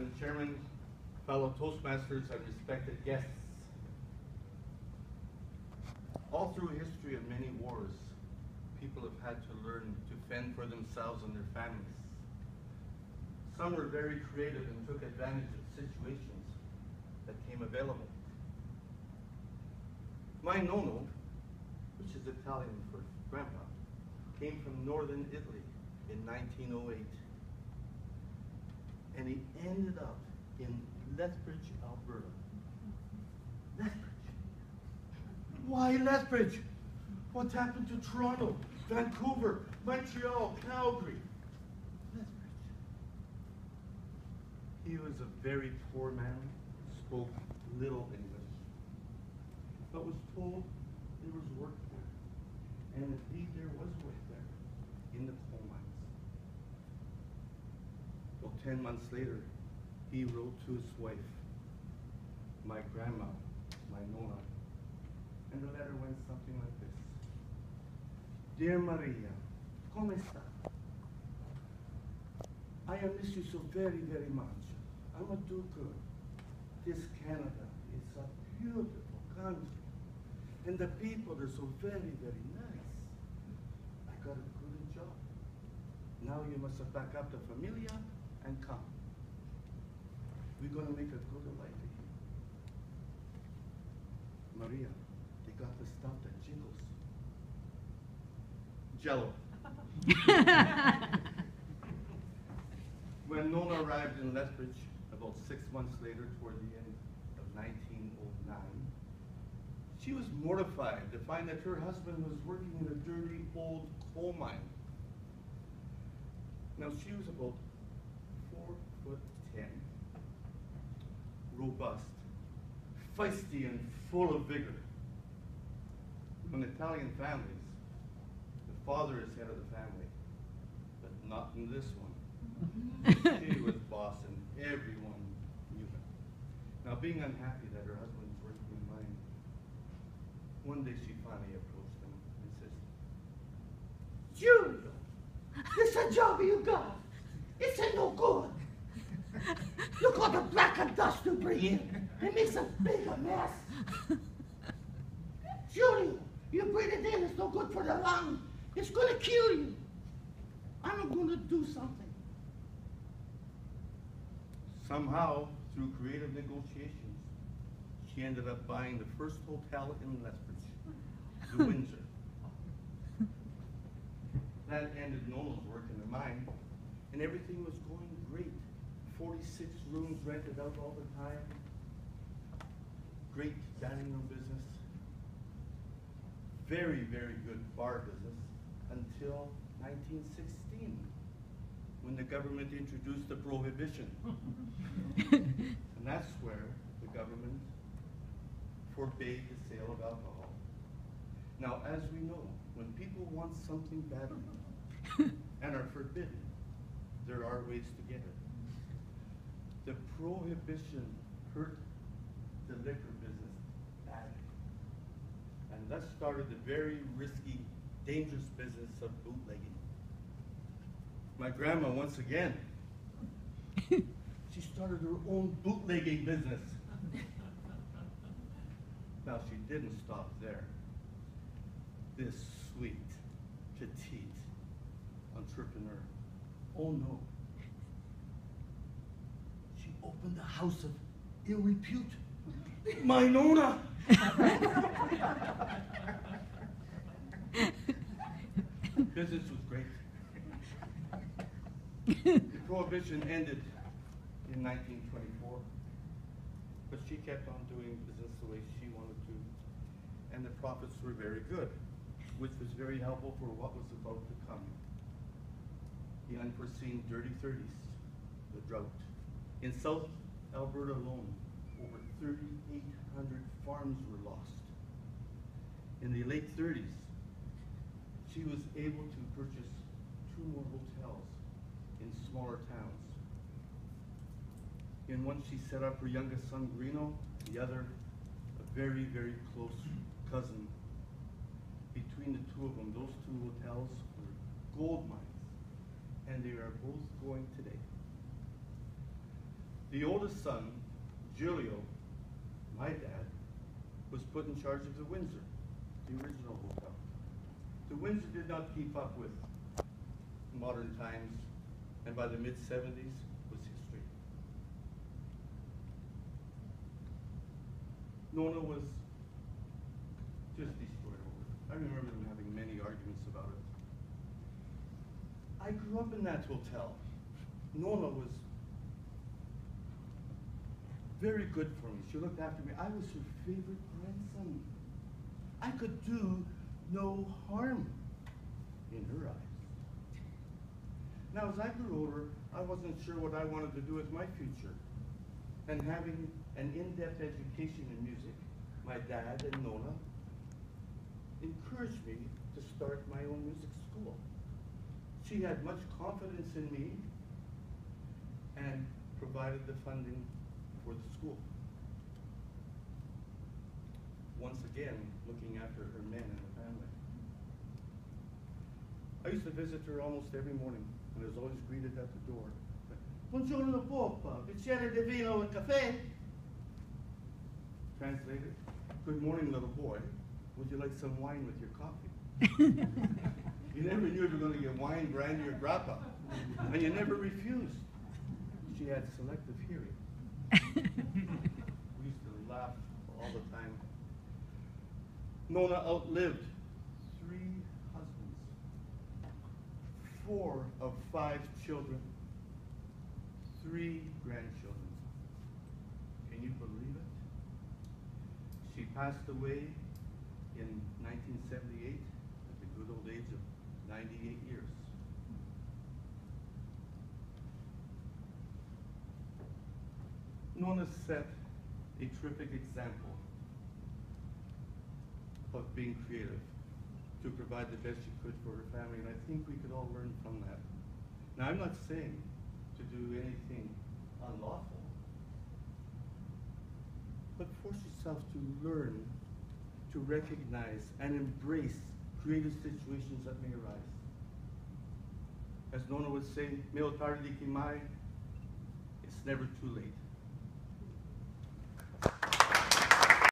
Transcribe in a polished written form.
Madam Chairman, fellow Toastmasters, and respected guests. All through history of many wars, people have had to learn to fend for themselves and their families. Some were very creative and took advantage of situations that came available. My Nona, which is Italian for grandpa, came from northern Italy in 1908. And he ended up in Lethbridge, Alberta. Lethbridge? Why Lethbridge? What happened to Toronto, Vancouver, Montreal, Calgary? Lethbridge. He was a very poor man, spoke little English, but was told there was work there. And indeed there was work there in the coal mines. Well, 10 months later, he wrote to his wife, my grandma, my Nona, and the letter went something like this. Dear Maria, ¿cómo está? I miss you so very, very much. I'm a do good. This Canada is a beautiful country, and the people are so very, very nice. I got a good job. Now you must back up the familia and come. We're going to make a good life here. Maria, they got the stuff that jiggles. Jello. When Nona arrived in Lethbridge about 6 months later, toward the end of 1909, she was mortified to find that her husband was working in a dirty old coal mine. Now she was about 4'10", robust, feisty, and full of vigor. In Italian families, the father is head of the family, but not in this one. She was boss and everyone knew her. Now being unhappy that her husband was working in the mine, one day she finally approached him and says, Julio, this a job you got. It's a no good. Look all the black and dust you bring in. It makes a big a mess. Julio, you breathe it in, it's no good for the lung. It's gonna kill you. I'm gonna do something. Somehow, through creative negotiations, she ended up buying the first hotel in Lethbridge, the Windsor. That ended Nona's work in the mine, and everything was going great. 46 rooms rented out all the time. Great dining room business. Very, very good bar business until 1916, when the government introduced the prohibition. And that's where the government forbade the sale of alcohol. Now, as we know, when people want something badly and are forbidden, there are ways to get it. The prohibition hurt the liquor business badly. And thus started the very risky, dangerous business of bootlegging. My grandma, once again, she started her own bootlegging business. Now, she didn't stop there. This sweet, petite entrepreneur, oh no. She opened a house of ill repute. My Nona! Business was great. The prohibition ended in 1924, but she kept on doing business the way she wanted to, and the profits were very good, which was very helpful for what was about to come. The unforeseen dirty 30s, the drought. In South Alberta alone, over 3,800 farms were lost. In the late 30s, she was able to purchase 2 more hotels in smaller towns. In one, she set up her youngest son, Greeno, the other, a very, very close cousin. Between the two of them, those 2 hotels were gold mines, and they are both going today. The oldest son, Giulio, my dad, was put in charge of the Windsor, the original hotel. The Windsor did not keep up with modern times, and by the mid-70s was history. Nona was just destroyed over it. I remember them having many arguments about it. I grew up in that hotel. Nona was very good for me. She looked after me. I was her favorite grandson. I could do no harm in her eyes. Now, as I grew older, I wasn't sure what I wanted to do with my future. And having an in-depth education in music, my dad and Nona encouraged me to start my own music school. She had much confidence in me and provided the funding for the school. Once again, looking after her men and the family. I used to visit her almost every morning, and I was always greeted at the door. Buongiorno Papa, bicchiere di vino e caffè. Translated, good morning little boy, would you like some wine with your coffee? You never knew if you were going to get wine, brandy, or grappa, and you never refused. She had selective hearing. We used to laugh all the time. Nona outlived 3 husbands, 4 of 5 children, 3 grandchildren. Can you believe it? She passed away in 1978 at the good old age of 98 years. Nona set a terrific example of being creative to provide the best she could for her family, and I think we could all learn from that. Now, I'm not saying to do anything unlawful, but force yourself to learn to recognize and embrace creative situations that may arise. As Nona would say, meo tardi che mai, it's never too late.